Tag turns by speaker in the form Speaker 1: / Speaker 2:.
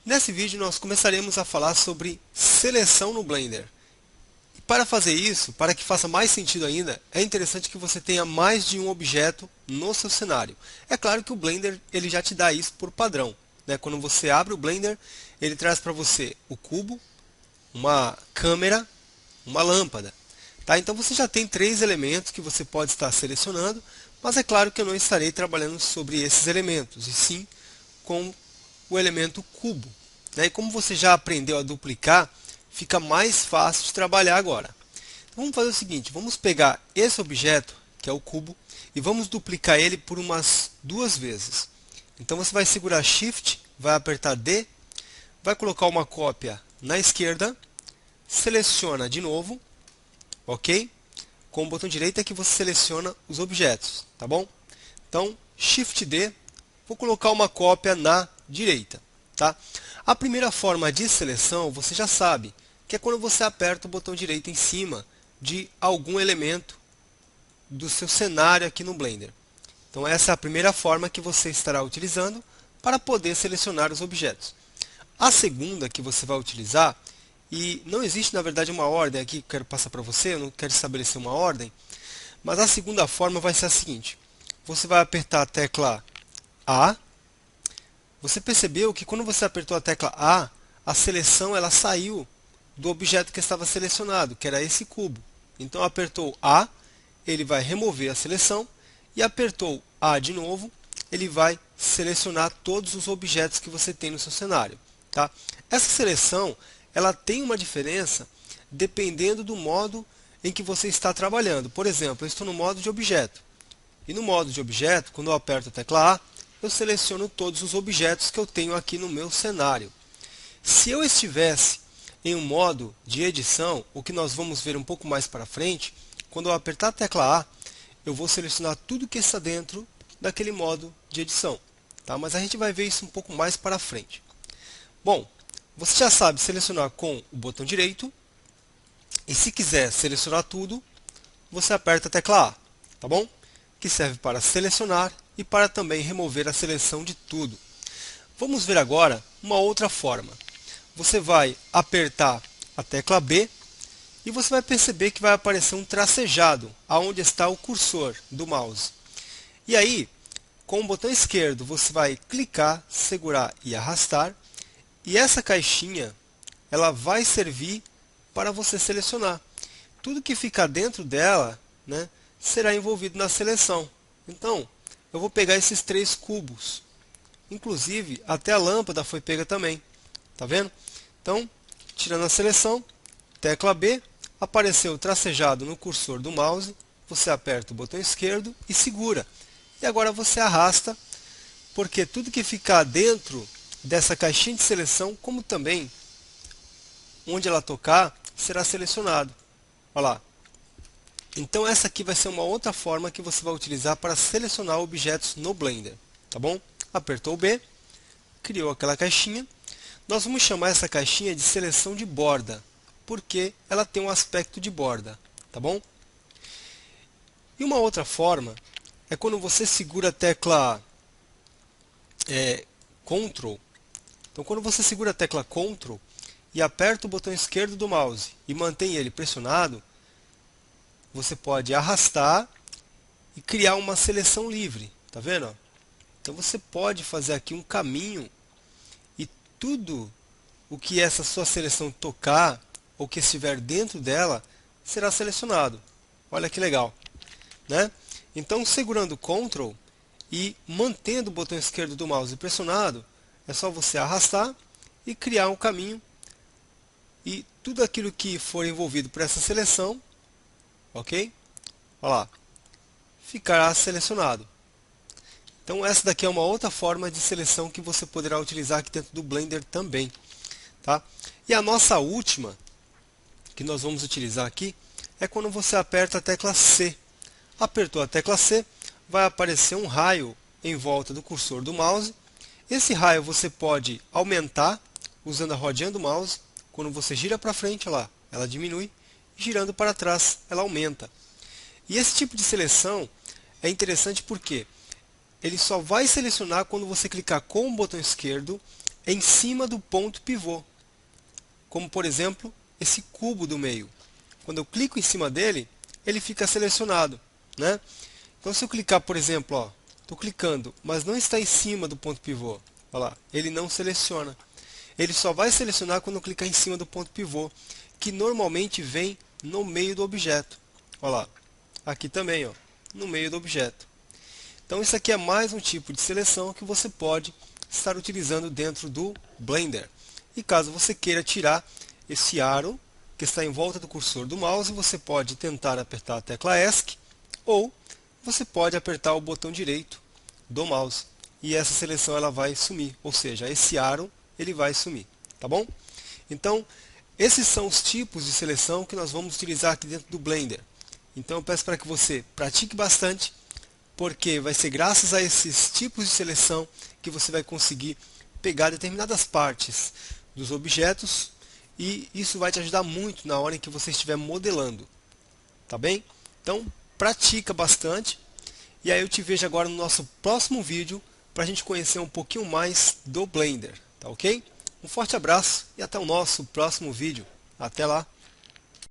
Speaker 1: Nesse vídeo nós começaremos a falar sobre seleção no Blender. E para fazer isso, para que faça mais sentido ainda, é interessante que você tenha mais de um objeto no seu cenário. É claro que o Blender ele já te dá isso por padrão, né? Quando você abre o Blender, ele traz para você o cubo, uma câmera, uma lâmpada. Tá? Então você já tem três elementos que você pode estar selecionando, mas é claro que eu não estarei trabalhando sobre esses elementos, e sim com o elemento cubo. Né? E como você já aprendeu a duplicar, fica mais fácil de trabalhar agora. Então, vamos fazer o seguinte, vamos pegar esse objeto, que é o cubo, e vamos duplicar ele por umas duas vezes. Então você vai segurar Shift, vai apertar D, vai colocar uma cópia na esquerda, seleciona de novo, ok? Com o botão direito é que você seleciona os objetos, tá bom? Então, Shift D, vou colocar uma cópia na direita, tá? A primeira forma de seleção, você já sabe, que é quando você aperta o botão direito em cima de algum elemento do seu cenário aqui no Blender. Então essa é a primeira forma que você estará utilizando para poder selecionar os objetos. A segunda que você vai utilizar, e não existe na verdade uma ordem aqui que eu quero passar para você, eu não quero estabelecer uma ordem, mas a segunda forma vai ser a seguinte, você vai apertar a tecla A. Você percebeu que quando você apertou a tecla A seleção ela saiu do objeto que estava selecionado, que era esse cubo. Então apertou A, ele vai remover a seleção, e apertou A de novo, ele vai selecionar todos os objetos que você tem no seu cenário. Tá? Essa seleção ela tem uma diferença dependendo do modo em que você está trabalhando. Por exemplo, eu estou no modo de objeto. E no modo de objeto, quando eu aperto a tecla A, eu seleciono todos os objetos que eu tenho aqui no meu cenário. Se eu estivesse em um modo de edição, o que nós vamos ver um pouco mais para frente, quando eu apertar a tecla A, eu vou selecionar tudo que está dentro daquele modo de edição. Tá? Mas a gente vai ver isso um pouco mais para frente. Bom, você já sabe selecionar com o botão direito, e se quiser selecionar tudo, você aperta a tecla A, tá bom? Que serve para selecionar e para também remover a seleção de tudo. Vamos ver agora uma outra forma. Você vai apertar a tecla B e você vai perceber que vai aparecer um tracejado aonde está o cursor do mouse. E aí, com o botão esquerdo, você vai clicar, segurar e arrastar, e essa caixinha ela vai servir para você selecionar. Tudo que ficar dentro dela, né, será envolvido na seleção. Então, eu vou pegar esses três cubos. Inclusive, até a lâmpada foi pega também. Tá vendo? Então, tirando a seleção, tecla B, apareceu tracejado no cursor do mouse, você aperta o botão esquerdo e segura. E agora você arrasta, porque tudo que ficar dentro dessa caixinha de seleção, como também onde ela tocar, será selecionado. Olha lá. Então essa aqui vai ser uma outra forma que você vai utilizar para selecionar objetos no Blender. Tá bom? Apertou o B, criou aquela caixinha. Nós vamos chamar essa caixinha de seleção de borda, porque ela tem um aspecto de borda. Tá bom? E uma outra forma é quando você segura a tecla Ctrl. Então quando você segura a tecla Ctrl e aperta o botão esquerdo do mouse e mantém ele pressionado, você pode arrastar e criar uma seleção livre. Tá vendo? Então você pode fazer aqui um caminho e tudo o que essa sua seleção tocar ou que estiver dentro dela será selecionado. Olha que legal, né? Então segurando Ctrl e mantendo o botão esquerdo do mouse pressionado, é só você arrastar e criar um caminho e tudo aquilo que for envolvido por essa seleção, ok? Olha lá, ficará selecionado. Então essa daqui é uma outra forma de seleção que você poderá utilizar aqui dentro do Blender também. Tá? E a nossa última, que nós vamos utilizar aqui, é quando você aperta a tecla C. Apertou a tecla C, vai aparecer um raio em volta do cursor do mouse. Esse raio você pode aumentar usando a rodinha do mouse. Quando você gira para frente, lá, ela diminui. Girando para trás, ela aumenta. E esse tipo de seleção é interessante porque ele só vai selecionar quando você clicar com o botão esquerdo em cima do ponto pivô, como por exemplo esse cubo do meio. Quando eu clico em cima dele, ele fica selecionado, né? Então se eu clicar, por exemplo, estou clicando, mas não está em cima do ponto pivô, olha lá, ele não seleciona. Ele só vai selecionar quando eu clicar em cima do ponto pivô, que normalmente vem no meio do objeto. Olha lá, aqui também, no meio do objeto. Então isso aqui é mais um tipo de seleção que você pode estar utilizando dentro do Blender. E caso você queira tirar esse aro que está em volta do cursor do mouse, você pode tentar apertar a tecla ESC ou você pode apertar o botão direito do mouse e essa seleção ela vai sumir, ou seja, esse aro ele vai sumir, tá bom? Então, esses são os tipos de seleção que nós vamos utilizar aqui dentro do Blender. Então eu peço para que você pratique bastante, porque vai ser graças a esses tipos de seleção que você vai conseguir pegar determinadas partes dos objetos e isso vai te ajudar muito na hora em que você estiver modelando, tá bem? Então pratica bastante e aí eu te vejo agora no nosso próximo vídeo para a gente conhecer um pouquinho mais do Blender, tá ok? Um forte abraço e até o nosso próximo vídeo. Até lá!